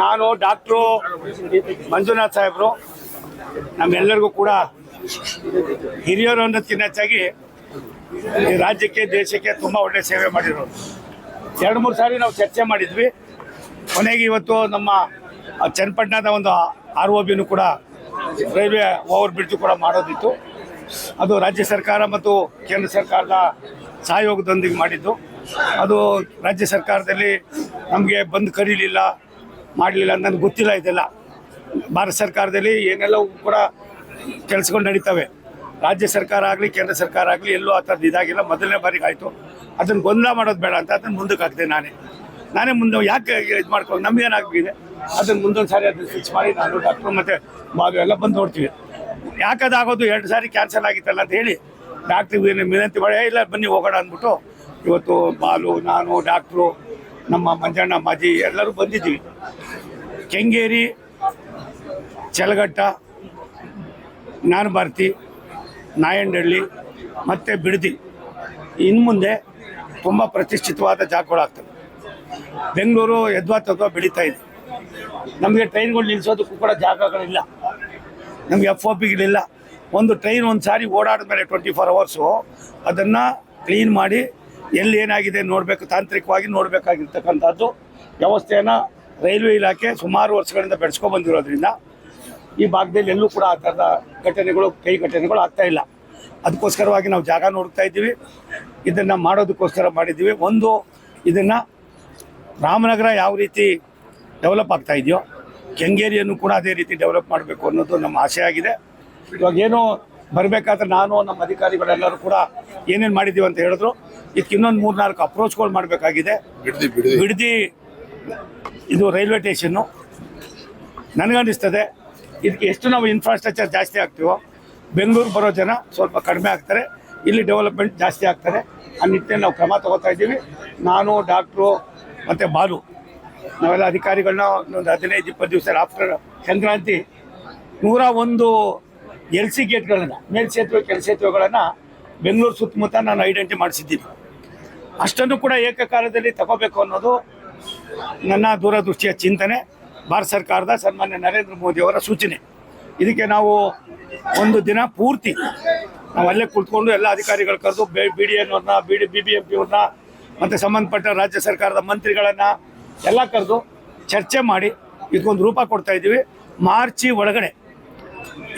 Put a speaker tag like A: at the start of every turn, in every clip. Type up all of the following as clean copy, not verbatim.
A: ನಾನು ಡಾಕ್ಟ್ರು ಮಂಜುನಾಥ್ ಸಾಹೇಬರು ನಮ್ಮೆಲ್ಲರಿಗೂ ಕೂಡ ಹಿರಿಯರು ಅನ್ನೋದಕ್ಕಿಂತ ಹೆಚ್ಚಾಗಿ ಈ ರಾಜ್ಯಕ್ಕೆ ದೇಶಕ್ಕೆ ತುಂಬ ಒಳ್ಳೆ ಸೇವೆ ಮಾಡಿರೋರು. 2-3 ಸಾರಿ ನಾವು ಚರ್ಚೆ ಮಾಡಿದ್ವಿ. ಕೊನೆಗೆ ಇವತ್ತು ನಮ್ಮ ಚನ್ನಪಟ್ಟಣದ ಒಂದು ROBನೂ ಕೂಡ ರೈಲ್ವೆ ಓವರ್ ಬ್ರಿಡ್ಜ್ ಕೂಡ ಮಾಡೋದಿತ್ತು. ಅದು ರಾಜ್ಯ ಸರ್ಕಾರ ಮತ್ತು ಕೇಂದ್ರ ಸರ್ಕಾರದ ಸಹಯೋಗದೊಂದಿಗೆ ಮಾಡಿದ್ದು. ಅದು ರಾಜ್ಯ ಸರ್ಕಾರದಲ್ಲಿ ನಮಗೆ ಬಂದು ಕರೀಲಿಲ್ಲ, ಮಾಡಲಿಲ್ಲ, ನನಗೆ ಗೊತ್ತಿಲ್ಲ. ಇದೆಲ್ಲ ಭಾರತ ಸರ್ಕಾರದಲ್ಲಿ ಏನೆಲ್ಲವೂ ಕೂಡ ಕೆಲಸಗಳು ನಡೀತವೆ. ರಾಜ್ಯ ಸರ್ಕಾರ ಆಗಲಿ ಕೇಂದ್ರ ಸರ್ಕಾರ ಆಗಲಿ ಎಲ್ಲೂ ಆ ಥರದ್ದು ಇದಾಗಿಲ್ಲ. ಮೊದಲನೇ ಬಾರಿಗೆ ಆಯಿತು. ಅದನ್ನು ಗೊಂದಲ ಮಾಡೋದು ಬೇಡ ಅಂತ ಅದನ್ನು ಮುಂದಕ್ಕೆ ಹಾಕಿದೆ. ನಾನೇ ಮುಂದೆ ಯಾಕೆ ಇದು ಮಾಡ್ಕೊಂಡು ನಮಗೇನಾಗಿದೆ ಅದನ್ನು ಮುಂದೊಂದು ಸಾರಿ ಅದನ್ನು ಫಿಕ್ಸ್ ಮಾಡಿ ನಾನು ಡಾಕ್ಟ್ರು ಮತ್ತು ಬಾಬು ಎಲ್ಲ ಬಂದು ನೋಡ್ತೀವಿ. ಯಾಕದಾಗೋದು 2 ಸಾರಿ ಕ್ಯಾನ್ಸಲ್ ಆಗಿತ್ತಲ್ಲ ಅಂತ ಹೇಳಿ ಡಾಕ್ಟ್ರಿಗೆ ವಿನಂತಿ ಮಾಡಿ ಇಲ್ಲ ಬನ್ನಿ ಹೋಗೋಣ ಅಂದ್ಬಿಟ್ಟು ಇವತ್ತು ಬಾಲು, ನಾನು, ಡಾಕ್ಟ್ರು, ನಮ್ಮ ಮಂಜಣ್ಣ ಮಾಜಿ ಎಲ್ಲರೂ ಬಂದಿದ್ದೀವಿ. ಕೆಂಗೇರಿ, ಚಲಗಟ್ಟ, ಜ್ಞಾನಭಾರತಿ, ನಾಯಂಡಹಳ್ಳಿ ಮತ್ತು ಬಿಡದಿ ಇನ್ನು ಮುಂದೆ ತುಂಬ ಪ್ರತಿಷ್ಠಿತವಾದ ಜಾಗಗಳಾಗ್ತವೆ. ಬೆಂಗಳೂರು ಯದ್ವಾ ಬೆಳೀತಾ ಇದೆ. ನಮಗೆ ಟ್ರೈನ್ಗಳು ನಿಲ್ಲಿಸೋದಕ್ಕೂ ಕೂಡ ಜಾಗಗಳಿಲ್ಲ. ನಮಗೆ FOPಗಳಿಲ್ಲ. ಒಂದು ಟ್ರೈನ್ ಒಂದು ಸಾರಿ ಓಡಾಡಿದ ಮೇಲೆ 24 ಅವರ್ಸು ಅದನ್ನು ಕ್ಲೀನ್ ಮಾಡಿ ಎಲ್ಲಿ ಏನಾಗಿದೆ ನೋಡಬೇಕು, ತಾಂತ್ರಿಕವಾಗಿ ನೋಡಬೇಕಾಗಿರ್ತಕ್ಕಂಥದ್ದು ವ್ಯವಸ್ಥೆಯನ್ನು ರೈಲ್ವೆ ಇಲಾಖೆ ಸುಮಾರು ವರ್ಷಗಳಿಂದ ಬೆಳೆಸ್ಕೊಬಂದಿರೋದ್ರಿಂದ ಈ ಭಾಗದಲ್ಲಿ ಎಲ್ಲೂ ಕೂಡ ಆ ಥರದ ಕೈ ಘಟನೆಗಳು ಆಗ್ತಾಯಿಲ್ಲ. ಅದಕ್ಕೋಸ್ಕರವಾಗಿ ನಾವು ಜಾಗ ನೋಡ್ತಾ ಇದ್ದೀವಿ. ಇದನ್ನು ಮಾಡೋದಕ್ಕೋಸ್ಕರ ಮಾಡಿದ್ದೀವಿ. ಒಂದು, ಇದನ್ನು ರಾಮನಗರ ಯಾವ ರೀತಿ ಡೆವಲಪ್ ಆಗ್ತಾ ಇದೆಯೋ ಕೆಂಗೇರಿಯನ್ನು ಕೂಡ ಅದೇ ರೀತಿ ಡೆವಲಪ್ ಮಾಡಬೇಕು ಅನ್ನೋದು ನಮ್ಮ ಆಸೆ ಆಗಿದೆ. ಇವಾಗೇನೋ ಬರಬೇಕಾದ್ರೆ ನಾನು ನಮ್ಮ ಅಧಿಕಾರಿಗಳೆಲ್ಲರೂ ಕೂಡ ಏನೇನು ಮಾಡಿದ್ದೀವಿ ಅಂತ ಹೇಳಿದ್ರು. ಇದಕ್ಕೆ ಇನ್ನೊಂದು 3-4 ಅಪ್ರೋಚ್ಗಳು ಮಾಡಬೇಕಾಗಿದೆ. ಬಿಡದಿ ಇದು ರೈಲ್ವೆ ಸ್ಟೇಷನ್ನು ನನಗನ್ನಿಸ್ತದೆ ಇದಕ್ಕೆ ಎಷ್ಟು ನಾವು ಇನ್ಫ್ರಾಸ್ಟ್ರಕ್ಚರ್ ಜಾಸ್ತಿ ಆಗ್ತೀವೋ ಬೆಂಗಳೂರು ಬರೋ ಜನ ಸ್ವಲ್ಪ ಕಡಿಮೆ ಆಗ್ತಾರೆ, ಇಲ್ಲಿ ಡೆವಲಪ್ಮೆಂಟ್ ಜಾಸ್ತಿ ಆಗ್ತಾರೆ. ಆ ನಿಟ್ಟಿನಲ್ಲಿ ನಾವು ಕ್ರಮ ತಗೋತಾ ಇದ್ದೀವಿ. ನಾನು, ಡಾಕ್ಟ್ರು ಮತ್ತು ಬಾಲು ನಾವೆಲ್ಲ ಅಧಿಕಾರಿಗಳನ್ನ ಒಂದು 15-20 ದಿವಸ ಆಫ್ಟರ್ ಸಂಕ್ರಾಂತಿ 101 LC ಗೇಟ್ಗಳನ್ನು, ಮೇಲ್ಸೇತುವೆ ಕೆಳಸೇತುವೆಗಳನ್ನು ಬೆಂಗಳೂರು ಸುತ್ತಮುತ್ತ ನಾನು ಐಡೆಂಟಿಫೈ ಮಾಡಿಸಿದ್ದೀನಿ. ಅಷ್ಟನ್ನು ಕೂಡ ಏಕಕಾಲದಲ್ಲಿ ತಗೋಬೇಕು ಅನ್ನೋದು ನನ್ನ ದೂರದೃಷ್ಟಿಯ ಚಿಂತನೆ, ಭಾರತ ಸರ್ಕಾರದ ಸನ್ಮಾನ್ಯ ನರೇಂದ್ರ ಮೋದಿಯವರ ಸೂಚನೆ. ಇದಕ್ಕೆ ನಾವು ಒಂದು ದಿನ ಪೂರ್ತಿ ನಾವು ಅಲ್ಲೇ ಕುಳಿತುಕೊಂಡು ಎಲ್ಲ ಅಧಿಕಾರಿಗಳು ಕರೆದು BDN ಅವ್ರನ್ನ, BBMP ಅವ್ರನ್ನ ಮತ್ತು ಸಂಬಂಧಪಟ್ಟ ರಾಜ್ಯ ಸರ್ಕಾರದ ಮಂತ್ರಿಗಳನ್ನು ಎಲ್ಲ ಕರೆದು ಚರ್ಚೆ ಮಾಡಿ ಇದಕ್ಕೊಂದು ರೂಪ ಕೊಡ್ತಾ ಇದ್ದೀವಿ. ಮಾರ್ಚಿ ಒಳಗಡೆ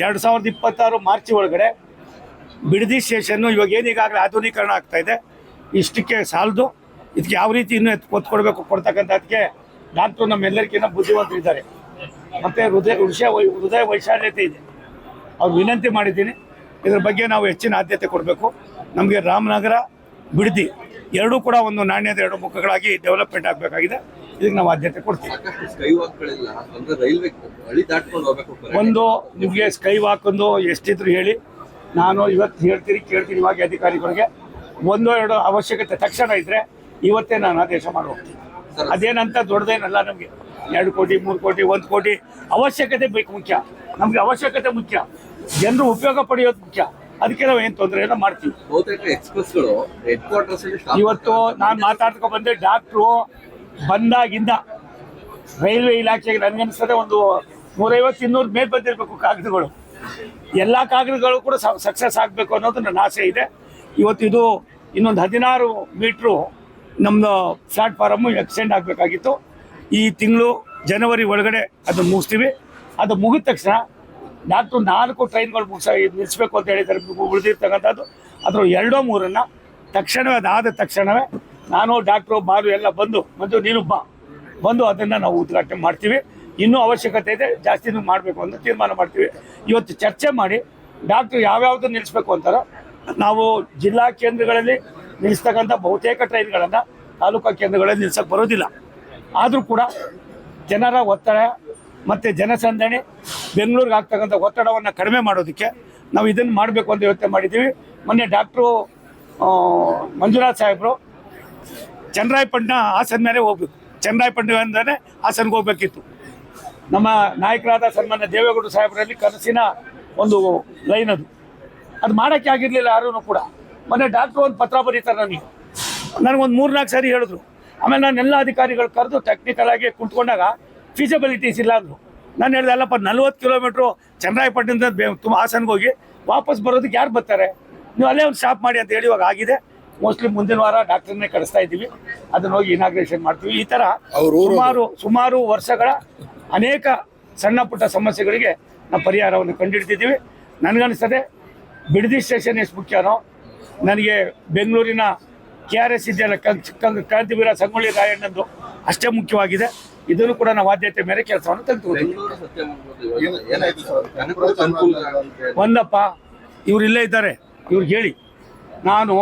A: 2026 ಮಾರ್ಚಿ ಒಳಗಡೆ ಬಿಡದಿ ಸ್ಟೇಷನ್ನು ಇವಾಗ ಏನೀಗಾಗಲೇ ಆಧುನೀಕರಣ ಆಗ್ತಾಯಿದೆ, ಇಷ್ಟಕ್ಕೆ ಸಾಲದು. ಇದಕ್ಕೆ ಯಾವ ರೀತಿ ಇನ್ನೂ ಒತ್ತು ಕೊಡಬೇಕು ಕೊಡ್ತಕ್ಕಂಥದ್ದಕ್ಕೆ ಡಾಕ್ಟ್ರು ನಮ್ಮೆಲ್ಲರಿಗಿಂತ ಬುದ್ಧಿವಂತರಿದ್ದಾರೆ ಮತ್ತು ಹೃದಯ ವೈಶಾಲ್ಯತೆ ಇದೆ. ಅವ್ರು ವಿನಂತಿ ಮಾಡಿದ್ದೀನಿ, ಇದ್ರ ಬಗ್ಗೆ ನಾವು ಹೆಚ್ಚಿನ ಆದ್ಯತೆ ಕೊಡಬೇಕು. ನಮಗೆ ರಾಮನಗರ, ಬಿಡದಿ ಎರಡೂ ಕೂಡ ಒಂದು ನಾಣ್ಯದ 2 ಮುಖಗಳಾಗಿ ಡೆವಲಪ್ಮೆಂಟ್ ಆಗಬೇಕಾಗಿದೆ. ಇದಕ್ಕೆ ನಾವು ಆದ್ಯತೆ ಕೊಡ್ತೀವಿ. ಒಂದು ನಿಮಗೆ ಸ್ಕೈ ವಾಕೊಂದು ಎಷ್ಟಿದ್ರು ಹೇಳಿ, ನಾನು ಇವತ್ತು ಹೇಳ್ತೀನಿ ಕೇಳ್ತೀನಿ. ಇವಾಗ ಅಧಿಕಾರಿಗಳಿಗೆ 1-2 ಅವಶ್ಯಕತೆ ತಕ್ಷಣ ಇದ್ದರೆ ಇವತ್ತೇ ನಾನು ಆದೇಶ ಮಾಡಿ ಹೋಗ್ತೀನಿ. ಅದೇನಂತ ದೊಡ್ಡದೇನಲ್ಲ. ನಮಗೆ 2 ಕೋಟಿ 3 ಕೋಟಿ 1 ಕೋಟಿ ಅವಶ್ಯಕತೆ ಬೇಕು. ಮುಖ್ಯ ನಮಗೆ ಅವಶ್ಯಕತೆ ಮುಖ್ಯ, ಜನರು ಉಪಯೋಗ ಪಡೆಯೋದು ಮುಖ್ಯ. ಅದಕ್ಕೆ ನಾವು ಏನು ತೊಂದರೆ ಎಲ್ಲ ಮಾಡ್ತೀವಿ. ಇವತ್ತು ನಾನು ಮಾತಾಡ್ಕೊಂಡು ಬಂದೆ, ಡಾಕ್ಟ್ರು ಬಂದಾಗಿಂದ ರೈಲ್ವೆ ಇಲಾಖೆಗೆ ನನಗನ್ನಿಸ್ತದೆ ಒಂದು 150-200 ಮೇಲೆ ಬಂದಿರಬೇಕು ಕಾಗದಗಳು. ಎಲ್ಲ ಕಾಗದಗಳು ಕೂಡ ಸಕ್ಸಸ್ ಆಗಬೇಕು ಅನ್ನೋದು ನನ್ನ ಆಸೆ ಇದೆ. ಇವತ್ತು ಇದು ಇನ್ನೊಂದು 16 ಮೀಟ್ರು ನಮ್ಮದು ಪ್ಲಾಟ್ಫಾರಮ್ಮು ಎಕ್ಸ್ಟೆಂಡ್ ಆಗಬೇಕಾಗಿತ್ತು. ಈ ತಿಂಗಳು ಜನವರಿ ಒಳಗಡೆ ಅದನ್ನು ಮುಗಿಸ್ತೀವಿ. ಅದು ಮುಗಿದ ತಕ್ಷಣ ಡಾಕ್ಟ್ರು 4 ಟ್ರೈನ್ಗಳು ನಿಲ್ಲಿಸ್ಬೇಕು ಅಂತ ಹೇಳಿದ್ದಾರೆ ಉಳಿದಿರ್ತಕ್ಕಂಥದ್ದು. ಅದರ 2-3 ತಕ್ಷಣವೇ, ಅದಾದ ತಕ್ಷಣವೇ ನಾನು, ಡಾಕ್ಟ್ರು, ಬಾಲು ಎಲ್ಲ ಬಂದು ನೀನು ಬಂದು ಅದನ್ನು ನಾವು ಉದ್ಘಾಟನೆ ಮಾಡ್ತೀವಿ. ಇನ್ನೂ ಅವಶ್ಯಕತೆ ಇದೆ, ಜಾಸ್ತಿನೂ ಮಾಡಬೇಕು ಅಂತ ತೀರ್ಮಾನ ಮಾಡ್ತೀವಿ. ಇವತ್ತು ಚರ್ಚೆ ಮಾಡಿ ಡಾಕ್ಟ್ರು ಯಾವ್ಯಾವುದು ನಿಲ್ಲಿಸ್ಬೇಕು ಅಂತಾರೋ ನಾವು ಜಿಲ್ಲಾ ಕೇಂದ್ರಗಳಲ್ಲಿ ನಿಲ್ಲಿಸ್ತಕ್ಕಂಥ ಬಹುತೇಕ ಟ್ರೈನ್ಗಳನ್ನು ತಾಲೂಕಾ ಕೇಂದ್ರಗಳಲ್ಲಿ ನಿಲ್ಸೋಕ್ಕೆ ಬರೋದಿಲ್ಲ. ಆದರೂ ಕೂಡ ಜನರ ಒತ್ತಡ ಮತ್ತು ಜನಸಂದಣಿ ಬೆಂಗಳೂರಿಗೆ ಆಗ್ತಕ್ಕಂಥ ಒತ್ತಡವನ್ನು ಕಡಿಮೆ ಮಾಡೋದಕ್ಕೆ ನಾವು ಇದನ್ನು ಮಾಡಬೇಕು ಅಂತ ಯೋಚನೆ ಮಾಡಿದ್ದೀವಿ. ಮೊನ್ನೆ ಡಾಕ್ಟ್ರು ಮಂಜುನಾಥ್ ಸಾಹೇಬರು ಚನ್ನರಾಯಪಟ್ಟಣ ಹಾಸನ ಮೇಲೆ ಹೋಗ್ಬೇಕು, ಚನ್ನರಾಯಪಟ್ಟಣದಿಂದಲೇ ಹಾಸನ್ಗೆ ಹೋಗ್ಬೇಕಿತ್ತು. ನಮ್ಮ ನಾಯಕರಾದ ಸನ್ಮಾನ್ಯ ದೇವೇಗೌಡ ಸಾಹೇಬರಲ್ಲಿ ಕನಸಿನ ಒಂದು ಲೈನ್ ಅದು ಮಾಡೋಕ್ಕೆ ಆಗಿರಲಿಲ್ಲ ಯಾರೂ ಕೂಡ. ಮೊನ್ನೆ ಡಾಕ್ಟ್ರು ಒಂದು ಪತ್ರ ಬರೀತಾರೆ ನನಗೊಂದು 3-4 ಸಾರಿ ಹೇಳಿದ್ರು. ಆಮೇಲೆ ನಾನು ಎಲ್ಲ ಅಧಿಕಾರಿಗಳು ಕರೆದು ಟೆಕ್ನಿಕಲ್ ಆಗಿ ಕುಂತ್ಕೊಂಡಾಗ ಫೀಸಿಬಿಲಿಟೀಸ್ ಇಲ್ಲ ಅಂದರು. ನಾನು ಹೇಳಿದೆ ಅಲ್ಲಪ್ಪ 40 ಕಿಲೋಮೀಟ್ರು ಚನ್ನರಾಯಪಟ್ಟಣದಿಂದ ತುಂಬ ಹಾಸನ್ಗೆ ಹೋಗಿ ವಾಪಸ್ ಬರೋದಕ್ಕೆ ಯಾರು ಬರ್ತಾರೆ, ನೀವು ಅಲ್ಲೇ ಒಂದು ಸ್ಟಾಪ್ ಮಾಡಿ ಅಂತ ಹೇಳಿ ಇವಾಗ ಆಗಿದೆ. ಮೋಸ್ಟ್ಲಿ ಮುಂದಿನ ವಾರ ಡಾಕ್ಟರ್ನೇ ಕಳಿಸ್ತಾ ಇದ್ದೀವಿ, ಅದನ್ನ ಹೋಗಿ ಇನಾಗ್ರೇಷನ್ ಮಾಡ್ತೀವಿ. ಈ ಥರ ಸುಮಾರು ವರ್ಷಗಳ ಅನೇಕ ಸಣ್ಣ ಪುಟ್ಟ ಸಮಸ್ಯೆಗಳಿಗೆ ನಾವು ಪರಿಹಾರವನ್ನು ಕಂಡುಹಿಡ್ತಿದ್ದೀವಿ. ನನಗನ್ನಿಸ್ತದೆ ಬಿಡದಿ ಸ್ಟೇಷನ್ ಎಷ್ಟು ಮುಖ್ಯನೋ ನನಗೆ ಬೆಂಗಳೂರಿನ KRS ಇದೆಯಲ್ಲ ಕ್ರಾಂತಿವೀರ ಸಂಗೊಳ್ಳಿ ರಾಯಣ್ಣಂದು ಅಷ್ಟೇ ಮುಖ್ಯವಾಗಿದೆ. ಇದನ್ನು ಕೂಡ ನಾವು ಆದ್ಯತೆ ಮೇಲೆ ಕೆಲಸವನ್ನು ತೆಗೆದುಕೊಂಡಿದ್ದೀವಿ. ಒಂದಪ್ಪ ಇವ್ರು ಇಲ್ಲೇ ಇದ್ದಾರೆ, ಇವ್ರಿಗೆ ಹೇಳಿ. ನಾನು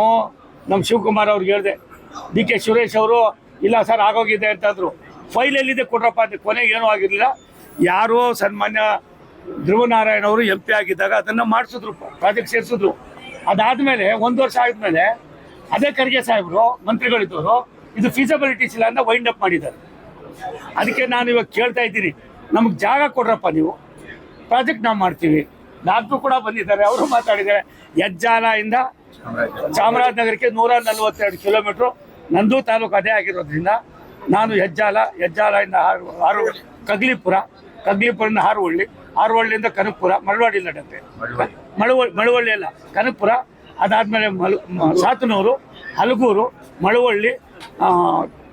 A: ನಮ್ಮ ಶಿವಕುಮಾರ್ ಅವ್ರಿಗೆ ಹೇಳಿದೆ, DK ಸುರೇಶ್ ಅವರು ಇಲ್ಲ ಸರ್ ಆಗೋಗಿದೆ ಅಂತಂದರು. ಫೈಲ್ ಎಲ್ಲಿದೆ ಕೊಡ್ರಪ್ಪ ಅಂತ. ಕೊನೆಗೆ ಏನೂ ಆಗಿರಲಿಲ್ಲ. ಯಾರೋ ಸನ್ಮಾನ್ಯ ಧ್ರುವನಾರಾಯಣ ಅವರು MP ಆಗಿದ್ದಾಗ ಅದನ್ನು ಮಾಡಿಸಿದ್ರು, ಪ್ರಾಜೆಕ್ಟ್ ಸೇರಿಸಿದ್ರು. ಅದಾದಮೇಲೆ 1 ವರ್ಷ ಆದಮೇಲೆ ಅದೇ ಖರ್ಗೆ ಸಾಹೇಬರು ಮಂತ್ರಿಗಳಿದ್ದವರು ಇದು ಫೀಸಿಬಿಲಿಟೀಸ್ ಇಲ್ಲ ಅಂತ ವೈಂಡ್ ಅಪ್ ಮಾಡಿದ್ದಾರೆ. ಅದಕ್ಕೆ ನಾನು ಇವಾಗ ಕೇಳ್ತಾ ಇದ್ದೀನಿ, ನಮಗೆ ಜಾಗ ಕೊಡ್ರಪ್ಪ, ನೀವು ಪ್ರಾಜೆಕ್ಟ್ ನಾವು ಮಾಡ್ತೀವಿ. ಡಾಕ್ಟ್ರು ಕೂಡ ಬಂದಿದ್ದಾರೆ, ಅವರು ಮಾತಾಡಿದ್ದಾರೆ. ಹೆಜ್ಜಾಲದಿಂದ ಚಾಮರಾಜನಗರಕ್ಕೆ 142 ಕಿಲೋಮೀಟ್ರು, ನಂದು ತಾಲೂಕು ಅದೇ ಆಗಿರೋದ್ರಿಂದ ನಾನು ಹೆಜ್ಜಾಲದಿಂದ ಕಗ್ಲಿಪುರದಿಂದ ಹಾರೋಹಳ್ಳಿಯಿಂದ ಕನಕಪುರ, ಮಳವಳ್ಳಿ ನಡತ್ತೆ, ಮಳವಳ್ಳಿ ಅಲ್ಲ ಕನಕಪುರ, ಅದಾದಮೇಲೆ ಸಾತನೂರು, ಹಲಗೂರು, ಮಳವಳ್ಳಿ,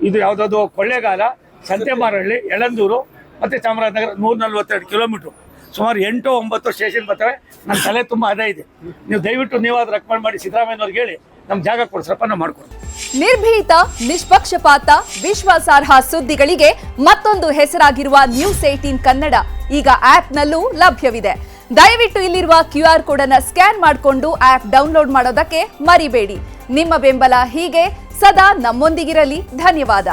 A: ಇದು ಯಾವುದಾದ್ರು ಕೊಳ್ಳೇಗಾಲ, ಸಂತೆಮಾರಹಳ್ಳಿ, ಯಳಂದೂರು ಮತ್ತು ಚಾಮರಾಜನಗರ 142 ಕಿಲೋಮೀಟ್ರು. ಸುಮಾರು 8-9 ಸ್ಟೇಷನ್ ಬರ್ತವೆ. ನನ್ನ ತಲೆ ತುಂಬ ಅದೇ ಇದೆ. ನೀವು ದಯವಿಟ್ಟು ನೀವಾದ್ರೂ ರೆಕಮೆಂಡ್ ಮಾಡಿ ಸಿದ್ದರಾಮಯ್ಯನವ್ರಿಗೆ ಹೇಳಿ ನಮ್ಗೆ ಜಾಗ ಕೊಡ್ಸಪ್ಪ, ನಾವು ಮಾಡ್ಕೊಡ್ತೀವಿ.
B: ನಿರ್ಭೀತ, ನಿಷ್ಪಕ್ಷಪಾತ, ವಿಶ್ವಾಸಾರ್ಹ ಸುದ್ದಿಗಳಿಗೆ ಮತ್ತೊಂದು ಹೆಸರಾಗಿರುವ News18 ಕನ್ನಡ ಈಗ ಆಪ್ನಲ್ಲೂ ಲಭ್ಯವಿದೆ. ದಯವಿಟ್ಟು ಇಲ್ಲಿರುವ QR ಕೋಡ್ ಅನ್ನು ಸ್ಕ್ಯಾನ್ ಮಾಡಿಕೊಂಡು ಆಪ್ ಡೌನ್ಲೋಡ್ ಮಾಡೋದಕ್ಕೆ ಮರಿಬೇಡಿ. ನಿಮ್ಮ ಬೆಂಬಲ ಹೀಗೆ ಸದಾ ನಮ್ಮೊಂದಿಗಿರಲಿ. ಧನ್ಯವಾದ.